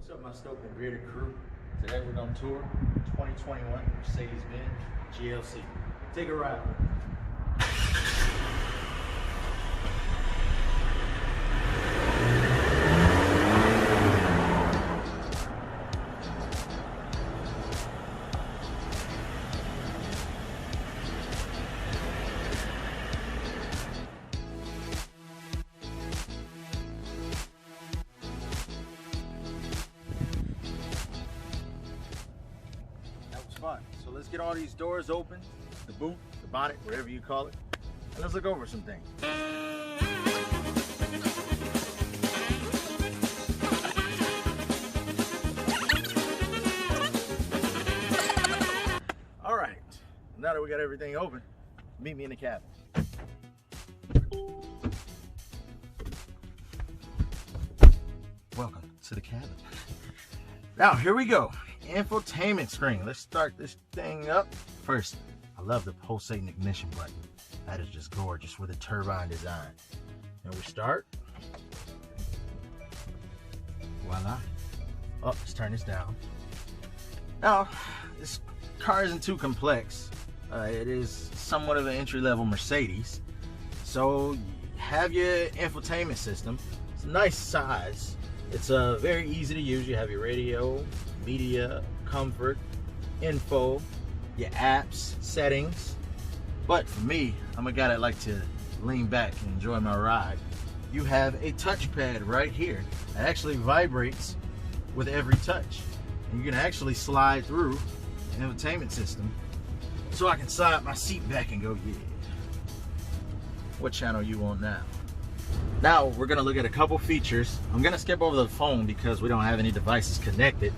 What's up, my Stoked and Greater crew? Today we're going to tour 2021 Mercedes-Benz GLC. Take a ride. Fun. So let's get all these doors open, the boot, the bonnet, whatever you call it, and let's look over some things. All right, now that we got everything open, meet me in the cabin. Welcome to the cabin. Now, here we go. Infotainment screen. Let's start this thing up. First, I love the pulsating ignition button. That is just gorgeous with a turbine design. And we start. Voila. Oh, let's turn this down. Now, this car isn't too complex. It is somewhat of an entry-level Mercedes. So, you have your infotainment system. It's a nice size. It's very easy to use. You have your radio, media, comfort, info, your apps, settings. But for me, I'm a guy that like to lean back and enjoy my ride. You have a touchpad right here that actually vibrates with every touch. And you can actually slide through the infotainment system. So I can slide my seat back and go, yeah. What channel you on now? Now we're gonna look at a couple features. I'm gonna skip over the phone because we don't have any devices connected.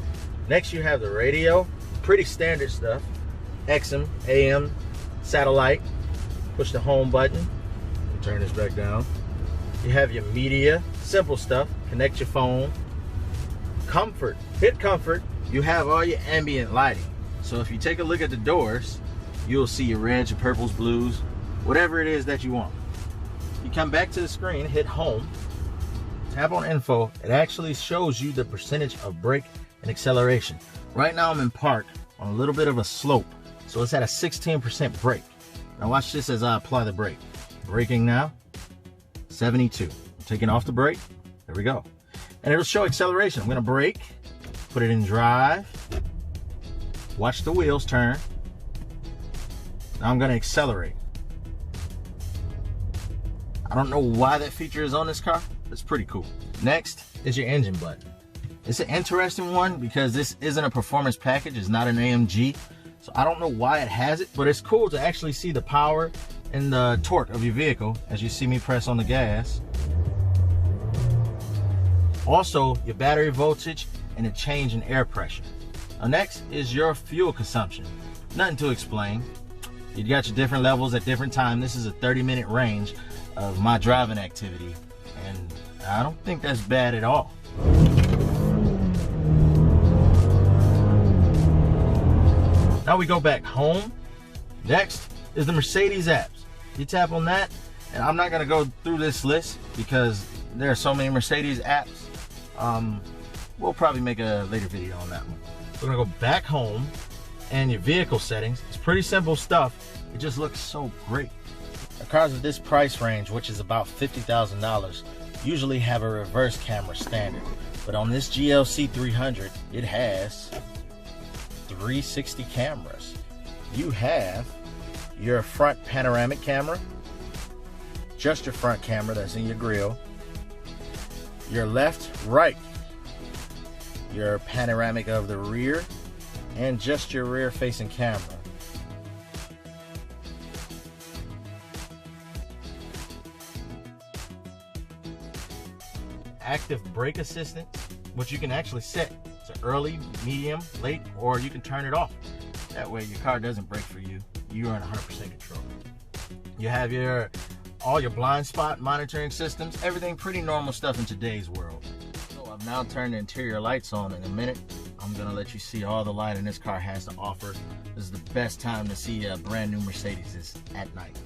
Next, you have the radio, pretty standard stuff. XM, AM, satellite. Push the home button. Turn this back down. You have your media, simple stuff. Connect your phone. Comfort, hit comfort. You have all your ambient lighting. So if you take a look at the doors, you'll see your reds, your purples, blues, whatever it is that you want. You come back to the screen, hit home, tap on info. It actually shows you the percentage of brake and acceleration. Right now I'm in park on a little bit of a slope, so it's at a 16% brake. Now watch this as I apply the brake. Braking now, 72. I'm taking off the brake, there we go. And it'll show acceleration. I'm gonna brake, put it in drive, watch the wheels turn. Now I'm gonna accelerate. I don't know why that feature is on this car. It's pretty cool. Next is your engine button. It's an interesting one because this isn't a performance package. It's not an AMG. So I don't know why it has it, but it's cool to actually see the power and the torque of your vehicle as you see me press on the gas. Also, your battery voltage and a change in air pressure. Now next is your fuel consumption. Nothing to explain. You got your different levels at different times. This is a 30-minute range of my driving activity, and I don't think that's bad at all. Now we go back home. Next is the Mercedes apps. You tap on that, and I'm not gonna go through this list because there are so many Mercedes apps. We'll probably make a later video on that one. We're gonna go back home, and your vehicle settings. It's pretty simple stuff. It just looks so great. The cars of this price range, which is about $50,000, usually have a reverse camera standard. But on this GLC 300, it has 360 cameras. You have your front panoramic camera, just your front camera that's in your grille, your left, right, your panoramic of the rear, and just your rear facing camera. Active brake assistance, which you can actually set to early, medium, late, or you can turn it off. That way your car doesn't brake for you. You are in 100% control. You have all your blind spot monitoring systems, everything pretty normal stuff in today's world. So I've now turned the interior lights on. In a minute, I'm gonna let you see all the lighting this car has to offer. This is the best time to see a brand new Mercedes is at night.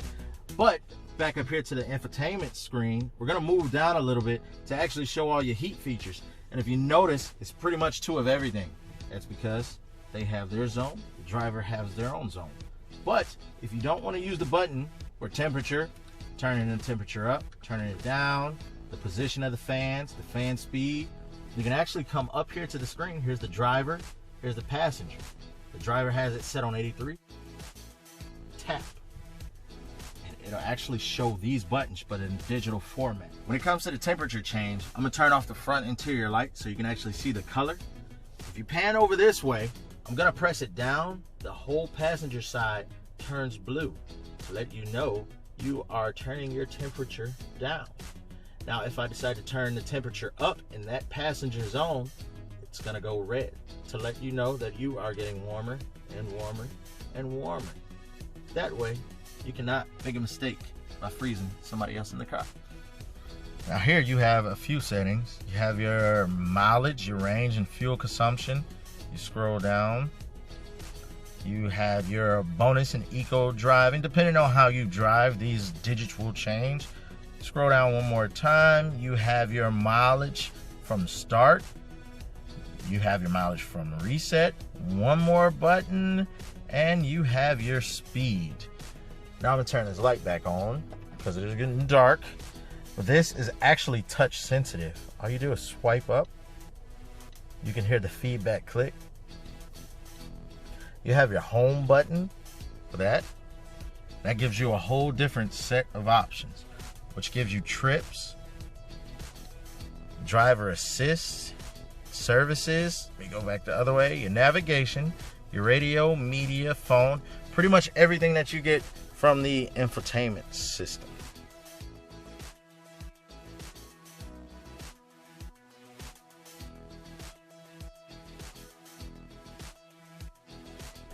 But back up here to the infotainment screen, we're gonna move down a little bit to actually show all your heat features. And if you notice, it's pretty much two of everything. That's because they have their zone, the driver has their own zone. But if you don't want to use the button for temperature, turning the temperature up, turning it down, the position of the fans, the fan speed, you can actually come up here to the screen. Here's the driver, here's the passenger. The driver has it set on 83. Tap. And it'll actually show these buttons, but in digital format. When it comes to the temperature change, I'm gonna turn off the front interior light so you can actually see the color. If you pan over this way, I'm gonna press it down. The whole passenger side turns blue to let you know you are turning your temperature down. Now, if I decide to turn the temperature up in that passenger zone, it's gonna go red to let you know that you are getting warmer and warmer and warmer. That way, you cannot make a mistake by freezing somebody else in the car. Now here you have a few settings. You have your mileage, your range and fuel consumption. You scroll down. You have your bonus and eco driving. Depending on how you drive, these digits will change. Scroll down one more time. You have your mileage from start. You have your mileage from reset. One more button, and you have your speed. Now I'm gonna turn this light back on because it is getting dark. But this is actually touch sensitive. All you do is swipe up. You can hear the feedback click. You have your home button for that. That gives you a whole different set of options, which gives you trips, driver assist, services. We go back the other way, your navigation, your radio, media, phone, pretty much everything that you get from the infotainment system.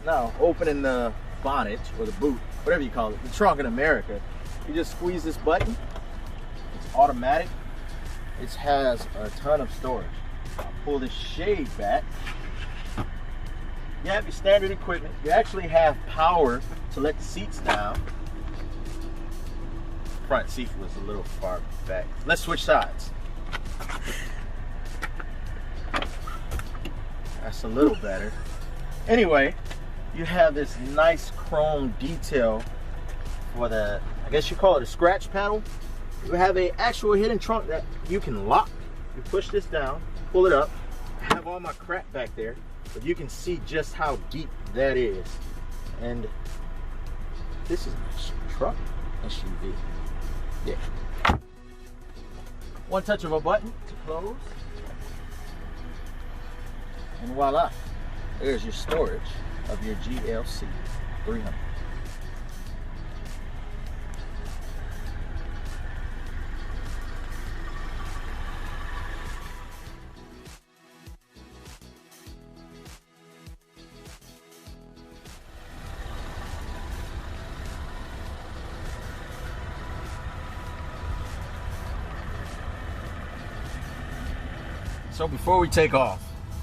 Now, opening the bonnet or the boot, whatever you call it, the trunk in America, you just squeeze this button. It's automatic. It has a ton of storage. I'll pull this shade back. You have your standard equipment. You actually have power to let the seats down. Front seat was a little far back. Let's switch sides. That's a little better. Anyway, you have this nice chrome detail for the, I guess you call it a scratch panel. You have an actual hidden trunk that you can lock. You push this down, pull it up. I have all my crap back there, but you can see just how deep that is. And this is a truck, SUV. Yeah. One touch of a button to close. And voila, there's your storage of your GLC 300. So before we take off,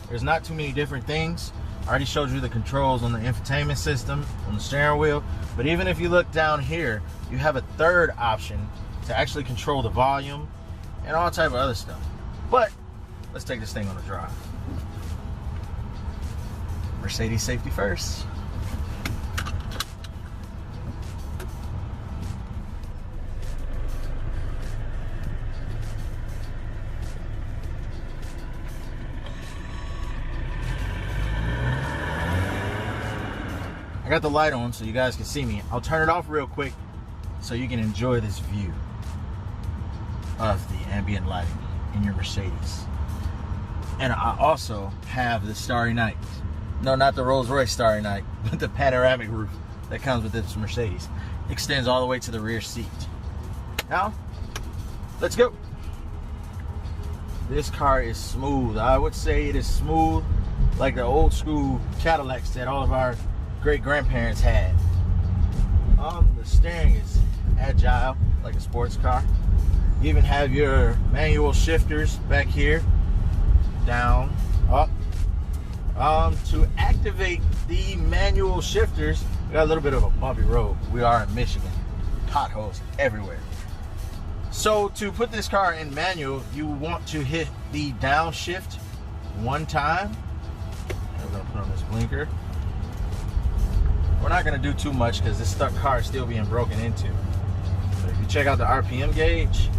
there's not too many different things. I already showed you the controls on the infotainment system, on the steering wheel. But even if you look down here, you have a third option to actually control the volume and all type of other stuff. But let's take this thing on a drive. Mercedes safety first. I got the light on so you guys can see me. I'll turn it off real quick so you can enjoy this view of the ambient lighting in your Mercedes. And I also have the Starry Night. No, not the Rolls-Royce Starry Night, but the panoramic roof that comes with this Mercedes. Extends all the way to the rear seat. Now, let's go. This car is smooth. I would say it is smooth like the old school Cadillacs that all of our great-grandparents had. The steering is agile like a sports car. You even have your manual shifters back here, down, up. To activate the manual shifters, we got a little bit of a bumpy road. We are in Michigan, potholes everywhere. So to put this car in manual, you want to hit the downshift one time. I'm gonna put on this blinker. We're not gonna do too much because this car is still being broken into. So if you check out the RPM gauge,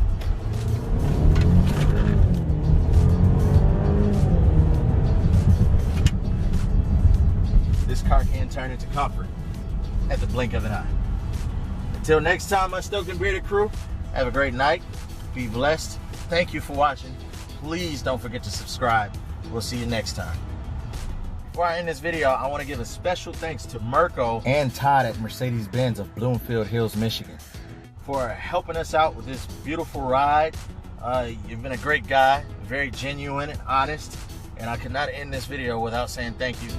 this car can turn into comfort at the blink of an eye. Until next time, my Stoked and Bearded crew, have a great night. Be blessed. Thank you for watching. Please don't forget to subscribe. We'll see you next time. Before I end this video, I want to give a special thanks to Mirko and Todd at Mercedes-Benz of Bloomfield Hills, Michigan, for helping us out with this beautiful ride. You've been a great guy, very genuine and honest, and I could not end this video without saying thank you.